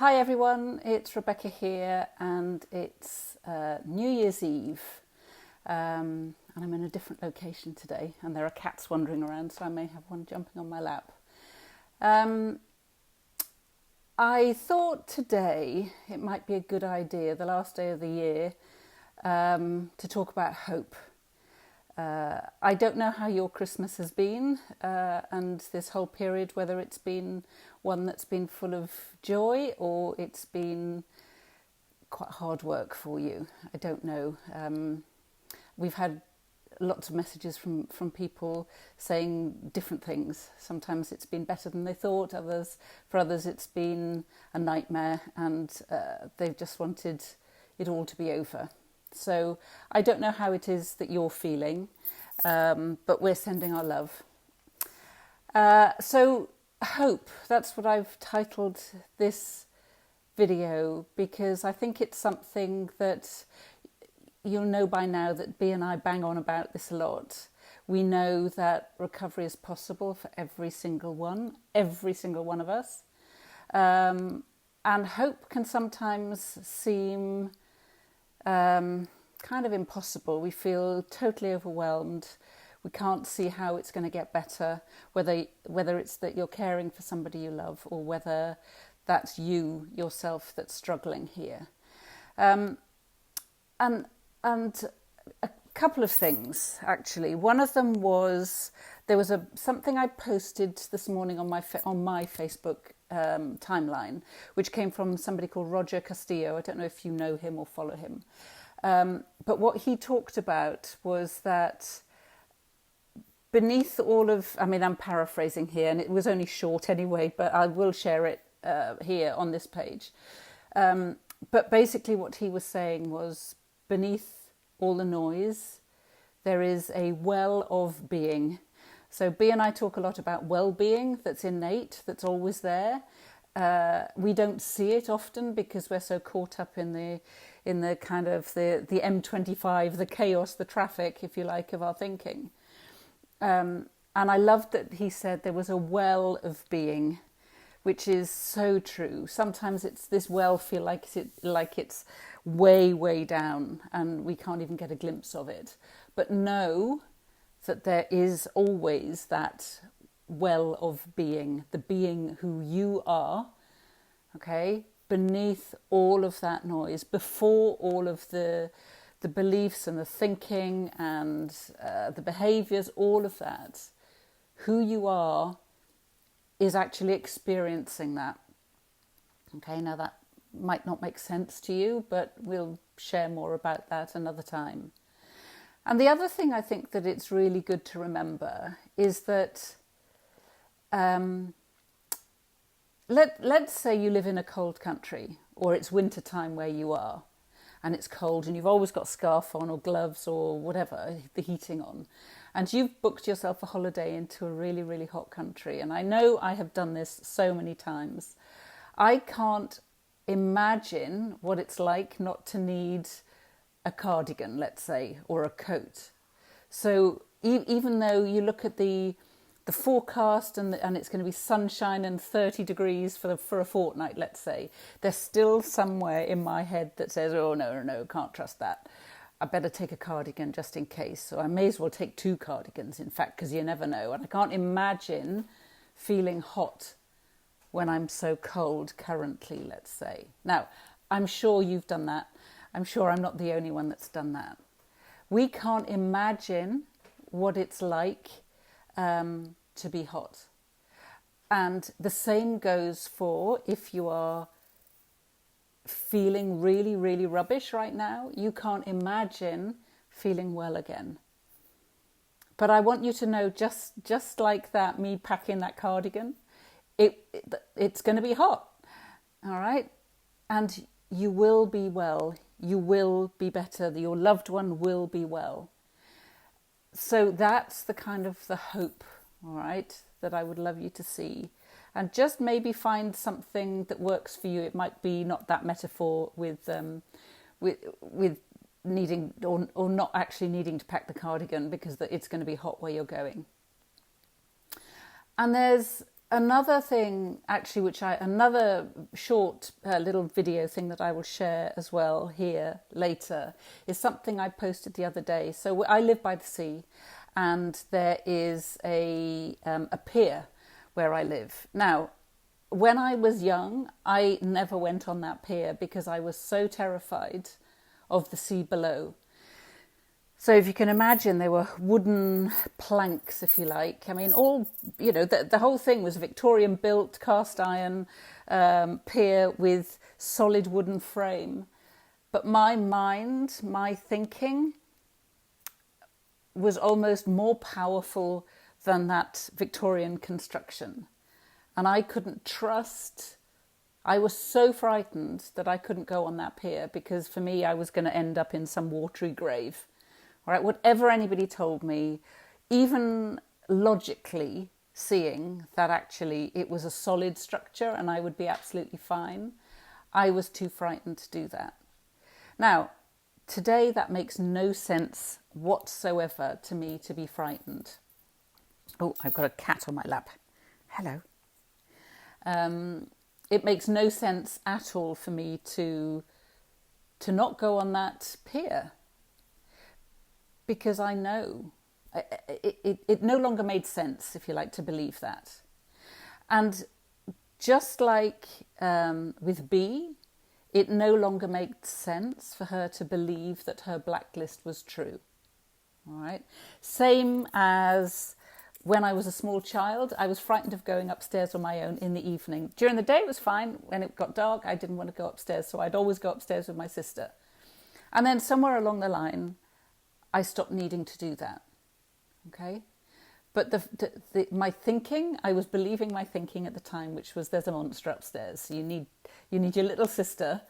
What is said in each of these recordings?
Hi everyone, it's Rebecca here and it's New Year's Eve and I'm in a different location today and there are cats wandering around, so I may have one jumping on my lap. I thought today it might be a good idea, the last day of the year, to talk about hope. I don't know how your Christmas has been and this whole period, whether it's been one that's been full of joy or it's been quite hard work for you. I don't know. We've had lots of messages from people saying different things. Sometimes it's been better than they thought. For others it's been a nightmare and they've just wanted it all to be over. So I don't know how it is that you're feeling, but we're sending our love. So hope, that's what I've titled this video, because I think it's something that you'll know by now that Bea and I bang on about this a lot. We know that recovery is possible for every single one of us. And hope can sometimes seem kind of impossible. We feel totally overwhelmed. We can't see how it's going to get better, whether it's that you're caring for somebody you love or whether that's you yourself that's struggling here. And a couple of things actually. One of them was there was something I posted this morning on my Facebook timeline, which came from somebody called Roger Castillo. I don't know if you know him or follow him. But what he talked about was that beneath all of, I'm paraphrasing here and it was only short anyway, but I will share it here on this page. But basically what he was saying was beneath all the noise, there is a well of being. So Bea and I talk a lot about well-being that's innate, that's always there. We don't see it often because we're so caught up in the kind of the M25, the chaos, the traffic, if you like, of our thinking. And I loved that he said there was a well of being, which is so true. Sometimes it's this well feel like it's way, way down and we can't even get a glimpse of it. But know that there is always that well of being, the being who you are, okay, beneath all of that noise, before all of the beliefs and the thinking and the behaviours, all of that. Who you are is actually experiencing that. Okay, now that might not make sense to you, but we'll share more about that another time. And the other thing I think that it's really good to remember is that let's say you live in a cold country or it's winter time where you are and it's cold and you've always got a scarf on or gloves or whatever, the heating on, and you've booked yourself a holiday into a really, really hot country. And I know I have done this so many times. I can't imagine what it's like not to need a cardigan, let's say, or a coat. So even though you look at the forecast and it's going to be sunshine and 30 degrees for a fortnight, let's say, there's still somewhere in my head that says, oh, no, can't trust that. I better take a cardigan just in case. So I may as well take 2 cardigans, in fact, because you never know. And I can't imagine feeling hot when I'm so cold currently, let's say. Now, I'm sure you've done that. I'm sure I'm not the only one that's done that. We can't imagine what it's like to be hot. And the same goes for if you are feeling really, really rubbish right now. You can't imagine feeling well again. But I want you to know, just like that, me packing that cardigan, it's going to be hot, all right? And you will be well. You will be better. Your loved one will be well. So that's the kind of the hope, all right, that I would love you to see. And just maybe find something that works for you. It might be not that metaphor with needing or not actually needing to pack the cardigan because it's going to be hot where you're going. And there's another thing, actually, another short little video thing that I will share as well here later, is something I posted the other day. So I live by the sea, and there is a pier where I live. Now, when I was young, I never went on that pier because I was so terrified of the sea below. So if you can imagine, there were wooden planks, if you like. I mean, the whole thing was Victorian built cast iron pier with solid wooden frame. But my mind, my thinking was almost more powerful than that Victorian construction. And I couldn't trust. I was so frightened that I couldn't go on that pier because for me, I was going to end up in some watery grave. All right, whatever anybody told me, even logically seeing that actually it was a solid structure and I would be absolutely fine, I was too frightened to do that. Now, today that makes no sense whatsoever to me to be frightened. Oh, I've got a cat on my lap. Hello. It makes no sense at all for me to not go on that pier. Because I know it no longer made sense, if you like, to believe that. And just like with B, it no longer made sense for her to believe that her blacklist was true. All right. Same as when I was a small child, I was frightened of going upstairs on my own in the evening. During the day, it was fine. When it got dark, I didn't want to go upstairs, so I'd always go upstairs with my sister. And then somewhere along the line, I stopped needing to do that, okay? But my thinking, I was believing my thinking at the time, which was there's a monster upstairs. You need your little sister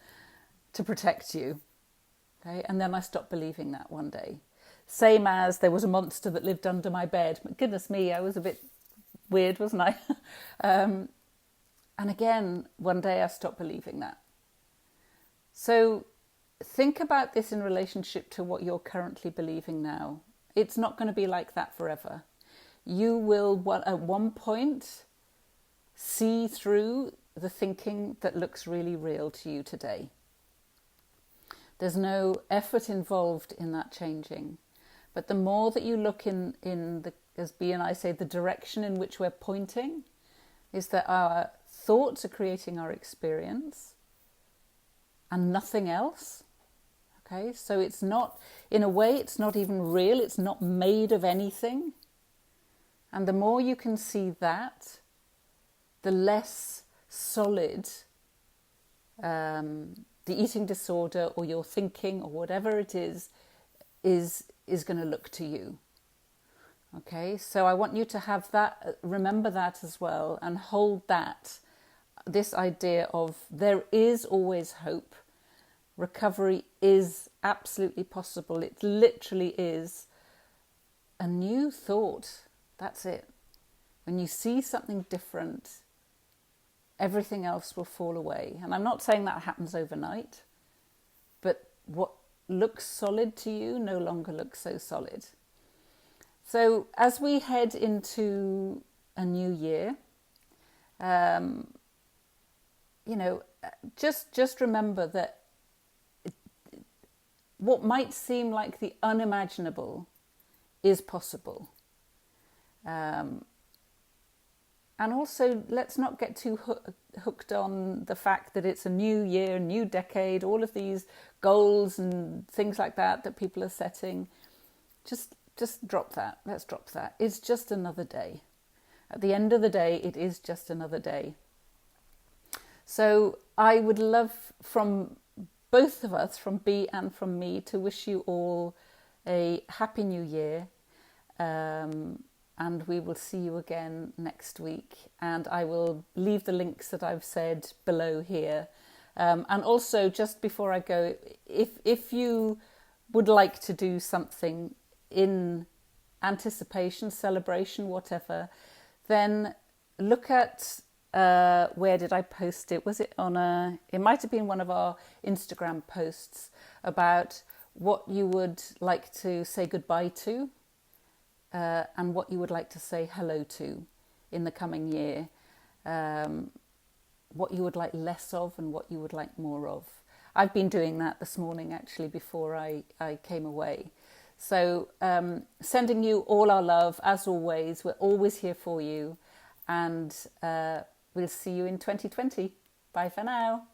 to protect you, okay? And then I stopped believing that one day. Same as there was a monster that lived under my bed. But goodness me, I was a bit weird, wasn't I? And again, one day I stopped believing that. So think about this in relationship to what you're currently believing now. It's not going to be like that forever. You will, at one point, see through the thinking that looks really real to you today. There's no effort involved in that changing. But the more that you look in the, as B and I say, the direction in which we're pointing, is that our thoughts are creating our experience and nothing else. Okay, so it's not, in a way, it's not even real. It's not made of anything. And the more you can see that, the less solid the eating disorder or your thinking or whatever it is going to look to you. Okay, so I want you to have that, remember that as well, and hold that, this idea of there is always hope. Recovery is absolutely possible. It literally is a new thought. That's it. When you see something different, everything else will fall away. And I'm not saying that happens overnight, but what looks solid to you no longer looks so solid. So as we head into a new year, just remember that what might seem like the unimaginable is possible. And also, let's not get too hooked on the fact that it's a new year, new decade, all of these goals and things like that people are setting. Just drop that. Let's drop that. It's just another day. At the end of the day, it is just another day. So I would love from both of us, from B and from me, to wish you all a happy new year. And we will see you again next week. And I will leave the links that I've said below here. And also, just before I go, if you would like to do something in anticipation, celebration, whatever, then look at where did I post it? Was it on it might have been one of our Instagram posts about what you would like to say goodbye to and what you would like to say hello to in the coming year. what you would like less of and what you would like more of. I've been doing that this morning, actually, before I came away. So sending you all our love, as always. We're always here for you. And we'll see you in 2020. Bye for now.